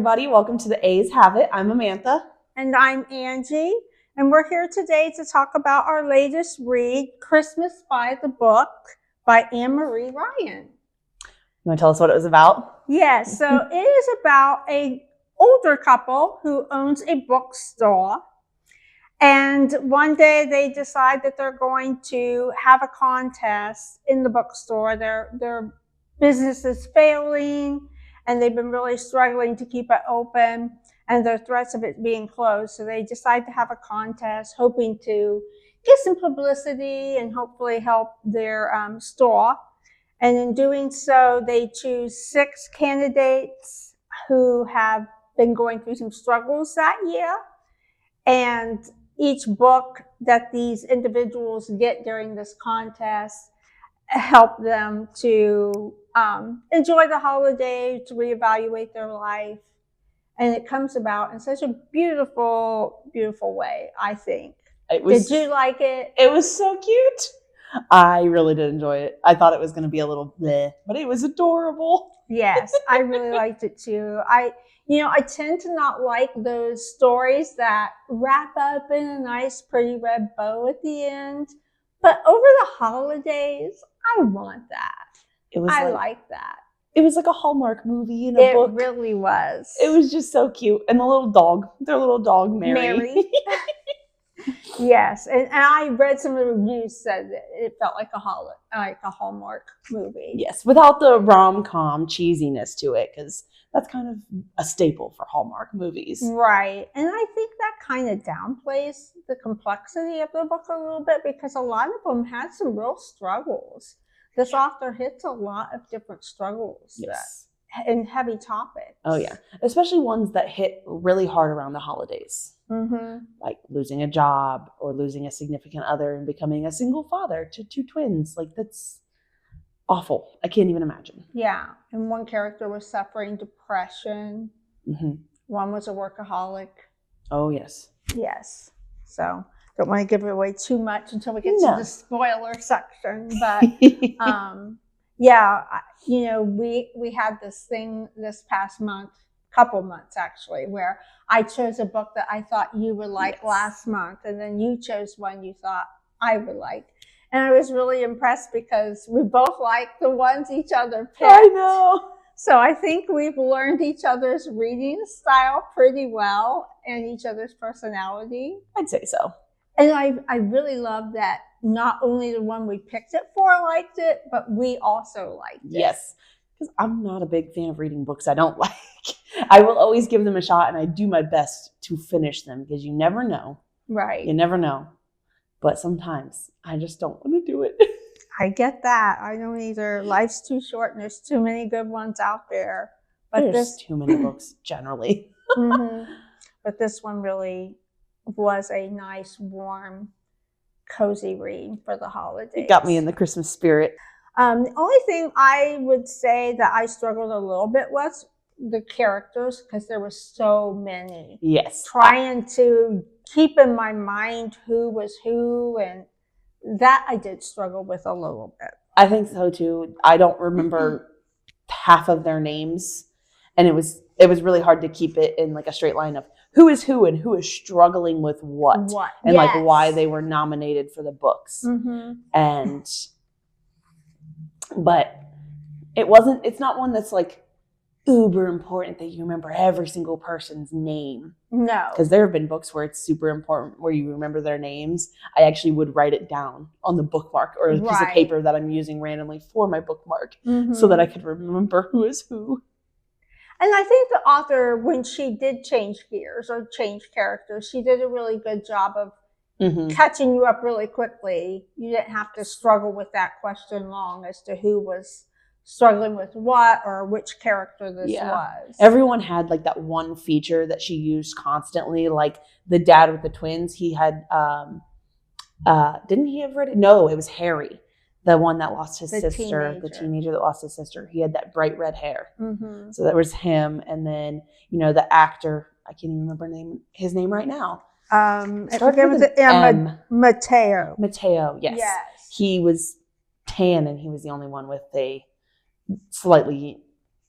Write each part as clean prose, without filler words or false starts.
everybody. Welcome to the A's Have It. I'm Amantha. And I'm Angie. And we're here today to talk about our latest read, Christmas by the Book by Anne-Marie Ryan. You want to tell us what it was about? Yes, so it is about an older couple who owns a bookstore. And one day they decide that they're going to have a contest in the bookstore. Their business is failing, and they've been really struggling to keep it open, and there are threats of it being closed. So they decide to have a contest, hoping to get some publicity and hopefully help their store. And in doing so, they choose 6 candidates who have been going through some struggles that year. And each book that these individuals get during this contest help them to enjoy the holiday, to reevaluate their life. And it comes about in such a beautiful, beautiful way, I think. Did you like it? It was so cute. I really did enjoy it. I thought it was going to be a little bleh, but it was adorable. Yes, I really liked it too. I tend to not like those stories that wrap up in a nice, pretty red bow at the end. But over the holidays, I want that. I like that. It was like a Hallmark movie in a book. It really was. It was just so cute. And their little dog, Mary. Yes, and I read some of the reviews said that it felt like a Hallmark movie. Yes, without the rom-com cheesiness to it, because that's kind of a staple for Hallmark movies. Right, and I think that kind of downplays the complexity of the book a little bit, because a lot of them had some real struggles. This author hits a lot of different struggles. Yes. And heavy topics. Oh, yeah. Especially ones that hit really hard around the holidays. Mm-hmm. Like losing a job or losing a significant other and becoming a single father to 2 twins. Like, that's awful. I can't even imagine. Yeah. And one character was suffering depression. Mm-hmm. One was a workaholic. Oh, yes. Yes. So don't want to give away too much until we get to the spoiler section. But yeah, we had this thing this past month, couple months actually, where I chose a book that I thought you would like last month, and then you chose one you thought I would like. And I was really impressed because we both liked the ones each other picked. I know. So I think we've learned each other's reading style pretty well and each other's personality. I'd say so. And I really love that not only the one we picked it for liked it, but we also liked it. Yes, because I'm not a big fan of reading books I don't like. I will always give them a shot, and I do my best to finish them, because you never know. Right. You never know. But sometimes I just don't want to do it. I get that. I don't either. Life's too short, and there's too many good ones out there. But there's too many books generally. Mm-hmm. But this one really was a nice, warm, cozy read for the holidays. It got me in the Christmas spirit. The only thing I would say that I struggled a little bit with the characters, because there were so many. Yes. Trying to keep in my mind who was who, and that I did struggle with a little bit. I think so too. I don't remember half of their names, and it was really hard to keep it in like a straight line of who is who and who is struggling with what. And like why they were nominated for the books. Mm-hmm. But it's not one that's like uber important that you remember every single person's name. No. Because there have been books where it's super important where you remember their names. I actually would write it down on the bookmark or a piece of paper that I'm using randomly for my bookmark, so that I could remember who is who. And I think the author, when she did change gears or change characters, she did a really good job of catching you up really quickly. You didn't have to struggle with that question long as to who was struggling with what or which character this was. Everyone had like that one feature that she used constantly, like the dad with the twins. He had, didn't he have read it? No, it was Harry. The one that lost his sister, the teenager that lost his sister. He had that bright red hair. Mm-hmm. So that was him. And then, the actor, I can't even remember his name right now. I forget with the M. Mateo. Mateo, yes. He was tan, and he was the only one with a slightly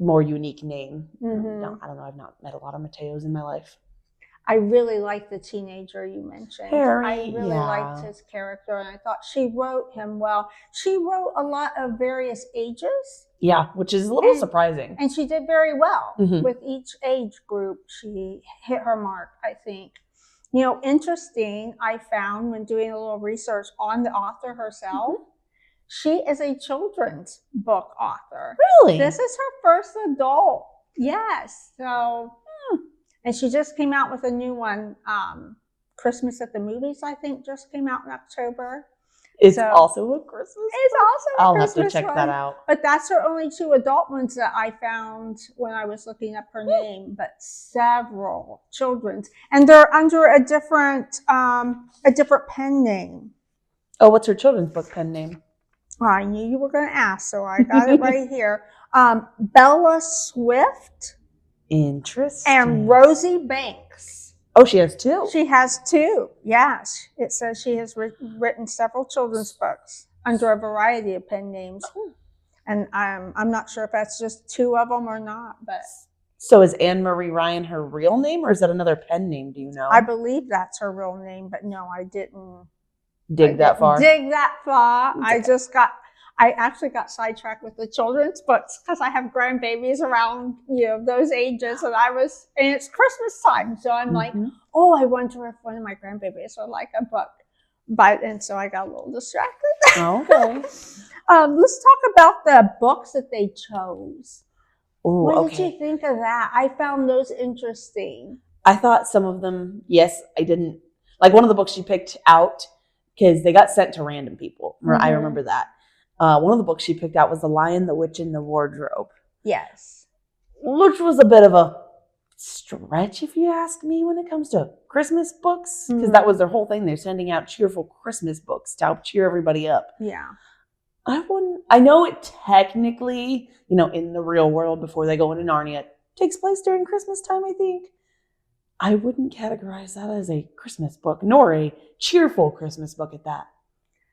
more unique name. Mm-hmm. No, I don't know. I've not met a lot of Mateos in my life. I really liked the teenager you mentioned. Harry, I really liked his character, and I thought she wrote him well. She wrote a lot of various ages. Yeah, which is a little surprising. And she did very well Mm-hmm. with each age group. She hit her mark, I think. You know, interesting, I found when doing a little research on the author herself, she is a children's book author. Really? This is her first adult. Yes. So, and she just came out with a new one, Christmas at the Movies, I think, just came out in October. It's also a Christmas book? It's also a I'll Christmas have to check that out. But that's her only 2 adult ones that I found when I was looking up her name, but several children's. And they're under a different pen name. Oh, what's her children's book pen name? I knew you were going to ask, so I got it right here. Bella Swift. Interesting. And Rosie Banks. Oh, she has 2. She has 2. Yes. It says she has written several children's books under a variety of pen names. And I'm not sure if that's just 2 of them or not. But so is Anne Marie Ryan her real name, or is that another pen name? Do you know? I believe that's her real name, but no, I didn't dig that far. I actually got sidetracked with the children's books because I have grandbabies around, those ages, and it's Christmas time. So I'm like, oh, I wonder if one of my grandbabies would like a book. And so I got a little distracted. Okay. Let's talk about the books that they chose. Ooh, What did you think of that? I found those interesting. I thought some of them, yes, I didn't. Like one of the books she picked out, because they got sent to random people. I remember that. One of the books she picked out was The Lion, the Witch, and the Wardrobe. Yes. Which was a bit of a stretch, if you ask me, when it comes to Christmas books. Because that was their whole thing. They're sending out cheerful Christmas books to help cheer everybody up. Yeah. I know it technically, in the real world before they go into Narnia, takes place during Christmas time, I think. I wouldn't categorize that as a Christmas book, nor a cheerful Christmas book at that.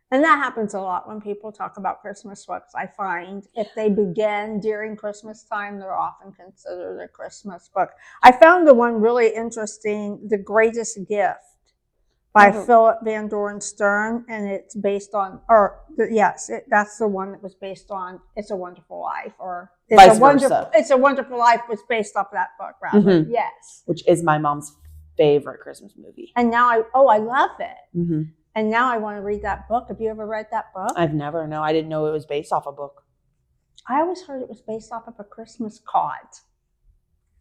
And that happens a lot when people talk about Christmas books. I find if they begin during Christmas time, they're often considered a Christmas book. I found the one really interesting, The Greatest Gift by Philip Van Doren Stern, and it's based on, that's the one that was based on It's a Wonderful Life, or It's a Wonderful Life was based off that book, rather. Yes. Which is my mom's favorite Christmas movie. And now I love it. And now I want to read that book. Have you ever read that book? I've never. No, I didn't know it was based off a book. I always heard it was based off of a Christmas card.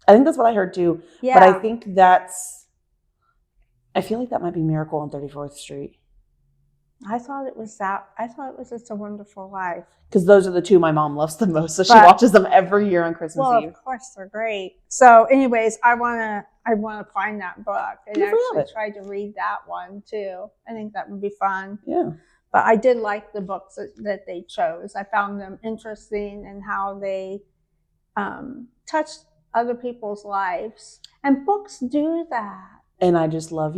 I think that's what I heard too. Yeah. But I think I feel like that might be Miracle on 34th Street. I thought it was It's a Wonderful Life. Because those are the 2 my mom loves the most. So she watches them every year on Christmas Eve. Of course, they're great. So anyways, I want to find that book and actually try to read that one too. I think that would be fun. Yeah. But I did like the books that they chose. I found them interesting in how they touched other people's lives. And books do that. And I just love,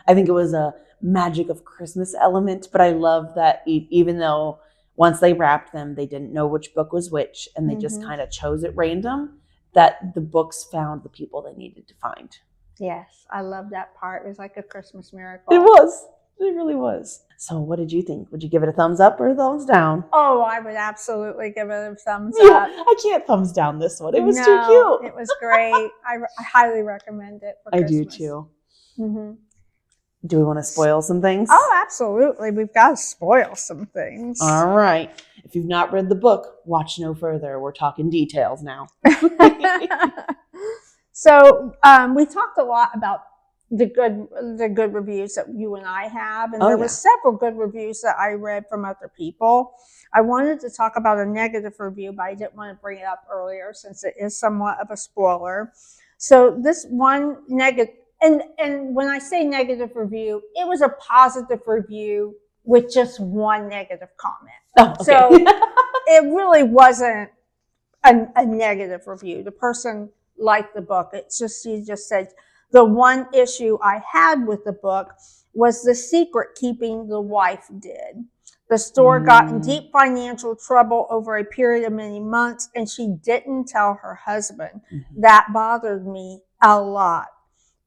I think it was a magic of Christmas element, but I love that even though once they wrapped them, they didn't know which book was which, and they just kind of chose it random, that the books found the people they needed to find. Yes, I love that part. It was like a Christmas miracle. It was. It really was. So what did you think? Would you give it a thumbs up or a thumbs down? Oh, I would absolutely give it a thumbs up. I can't thumbs down this one. It was too cute. It was great. I highly recommend it for Christmas. I do too. Do we want to spoil some things? Oh, absolutely. We've got to spoil some things. All right. If you've not read the book, watch no further. We're talking details now. So we talked a lot about the good reviews that you and I have, and there were several good reviews that I read from other people. I wanted to talk about a negative review, but I didn't want to bring it up earlier since it is somewhat of a spoiler. So this one negative, and when I say negative review, it was a positive review with just one negative comment. Oh, okay. So it really wasn't a negative review. The person liked the book. She just said, the one issue I had with the book was the secret keeping the wife did. The store got in deep financial trouble over a period of many months, and she didn't tell her husband. That bothered me a lot.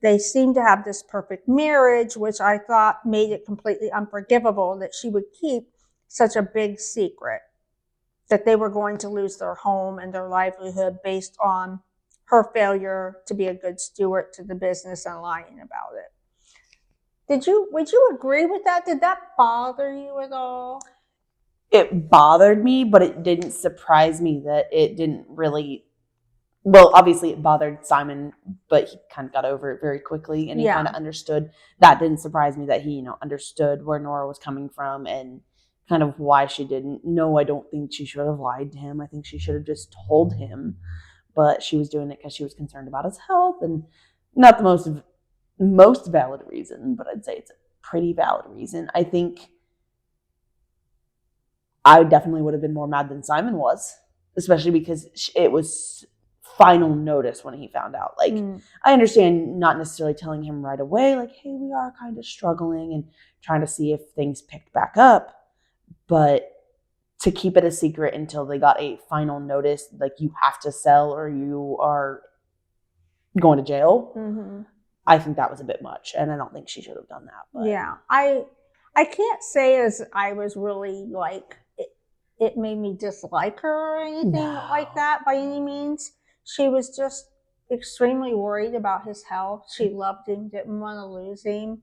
They seemed to have this perfect marriage, which I thought made it completely unforgivable that she would keep such a big secret, that they were going to lose their home and their livelihood based on her failure to be a good steward to the business and lying about it. Would you agree with that? Did that bother you at all? It bothered me, but it didn't surprise me that it didn't really. Well, obviously it bothered Simon, but he kind of got over it very quickly, and he kind of understood. That didn't surprise me that he, understood where Nora was coming from and kind of why she didn't. No, I don't think she should have lied to him. I think she should have just told him, but she was doing it because she was concerned about his health, and not the most valid reason, but I'd say it's a pretty valid reason. I think I definitely would have been more mad than Simon was, especially because it was final notice when he found out. Like, I understand not necessarily telling him right away, like, hey, we are kind of struggling and trying to see if things picked back up, but to keep it a secret until they got a final notice, like, you have to sell or you are going to jail. I think that was a bit much, and I don't think she should have done that. But. Yeah, I can't say as I was really like it made me dislike her or anything like that by any means. She was just extremely worried about his health. She loved him, didn't want to lose him,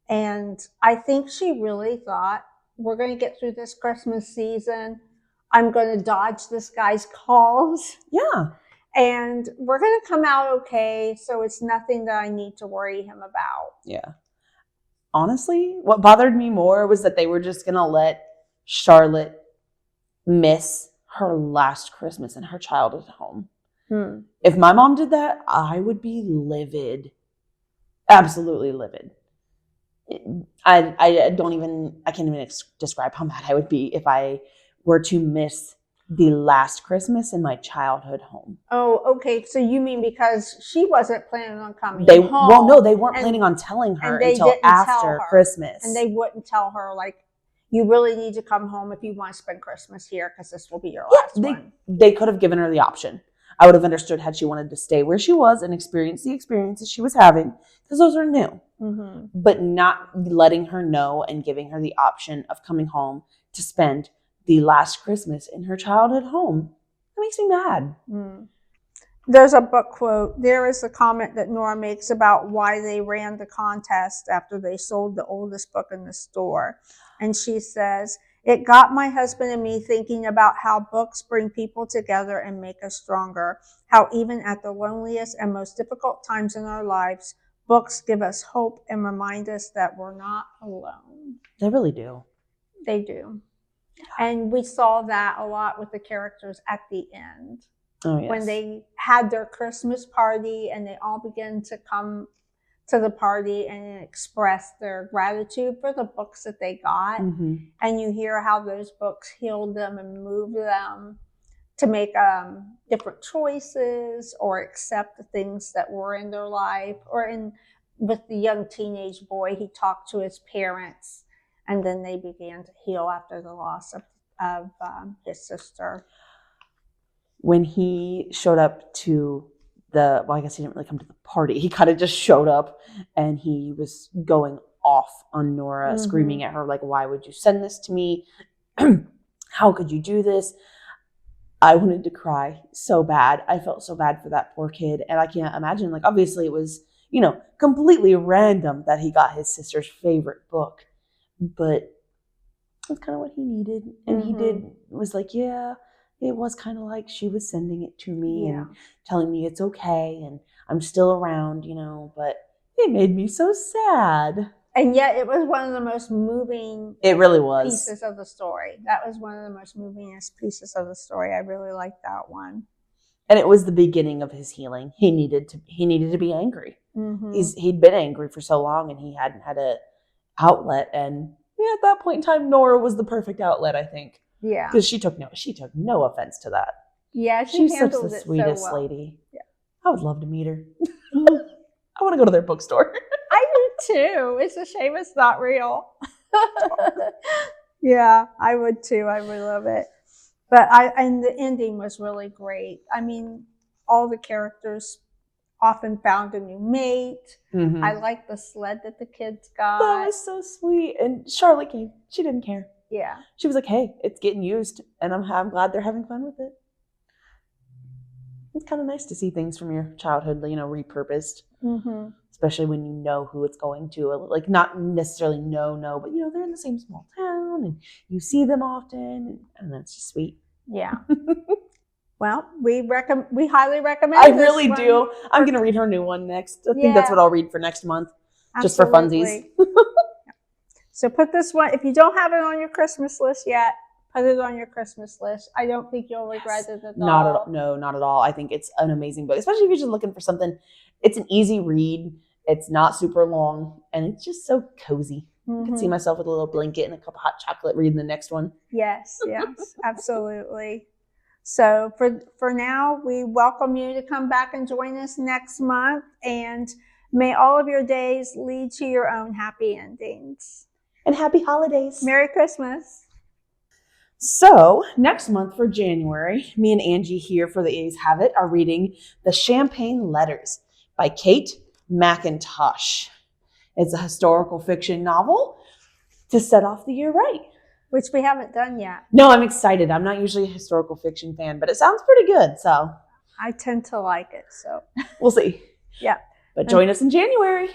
and I think she really thought, we're going to get through this Christmas season. I'm going to dodge this guy's calls. Yeah. And we're going to come out okay, so it's nothing that I need to worry him about. Yeah. Honestly, what bothered me more was that they were just going to let Charlotte miss her last Christmas in her childhood home. If my mom did that, I would be livid. Absolutely livid. I can't even describe how mad I would be if I were to miss the last Christmas in my childhood home. Oh, okay. So you mean because she wasn't planning on coming home? Well, no, they weren't planning on telling her until after Christmas. And they wouldn't tell her, like, you really need to come home if you want to spend Christmas here because this will be your last one. They could have given her the option. I would have understood had she wanted to stay where she was and experience the experiences she was having, because those are new. But not letting her know and giving her the option of coming home to spend the last Christmas in her childhood home. That makes me mad. There's a book quote. There is a comment that Nora makes about why they ran the contest after they sold the oldest book in the store. And she says, it got my husband and me thinking about how books bring people together and make us stronger. How even at the loneliest and most difficult times in our lives, books give us hope and remind us that we're not alone. They really do. They do. And we saw that a lot with the characters at the end. Oh, yes. When they had their Christmas party and they all began to come to the party and express their gratitude for the books that they got. And you hear how those books healed them and moved them to make different choices or accept the things that were in their life. With the young teenage boy, he talked to his parents, and then they began to heal after the loss of his sister. When he showed up to I guess he didn't really come to the party. He kind of just showed up, and he was going off on Nora, screaming at her, like, why would you send this to me? How could you do this? I wanted to cry so bad. I felt so bad for that poor kid. And I can't imagine, like, obviously it was, completely random that he got his sister's favorite book, but that's kind of what he needed. And he was like, yeah, it was kind of like she was sending it to me and telling me it's okay and I'm still around, but it made me so sad. And yet it was one of the most moving It really was. pieces of the story. That was one of the most movingest pieces of the story. I really liked that one. And it was the beginning of his healing. He needed to be angry. He'd been angry for so long and he hadn't had an outlet. And at that point in time, Nora was the perfect outlet, I think. Yeah. Because she took no offense to that. Yeah, she's such the sweetest lady. Yeah. I would love to meet her. I want to go to their bookstore. I do too. It's a shame it's not real. Yeah, I would too. I would love it. And the ending was really great. I mean, all the characters often found a new mate. Mm-hmm. I like the sled that the kids That got. was so sweet. And Charlotte came. She didn't care. Yeah. She was like, hey, it's getting used, and I'm glad they're having fun with it. It's kind of nice to see things from your childhood, repurposed. Mm-hmm. Especially when you know who it's going to. Like, not necessarily no, but, they're in the same small town, and you see them often, and that's just sweet. Yeah. Well, we highly recommend I this really one. do. I'm going to read her new one next. I think Yeah. that's what I'll read for next month. Just for funsies. So put this one, if you don't have it on your Christmas list yet, put it on your Christmas list. I don't think you'll regret it at all. Not at all. No, not at all. I think it's an amazing book, especially if you're just looking for something. It's an easy read. It's not super long, and it's just so cozy. I can see myself with a little blanket and a cup of hot chocolate reading the next one. Yes, absolutely. So for now, we welcome you to come back and join us next month, and may all of your days lead to your own happy endings. And happy holidays. Merry Christmas. So next month for January, me and Angie here for the A's Have It are reading The Champagne Letters by Kate McIntosh. It's a historical fiction novel to set off the year right. Which we haven't done yet. No, I'm excited. I'm not usually a historical fiction fan, but it sounds pretty good. So I tend to like it. So we'll see. Yeah. But join us in January.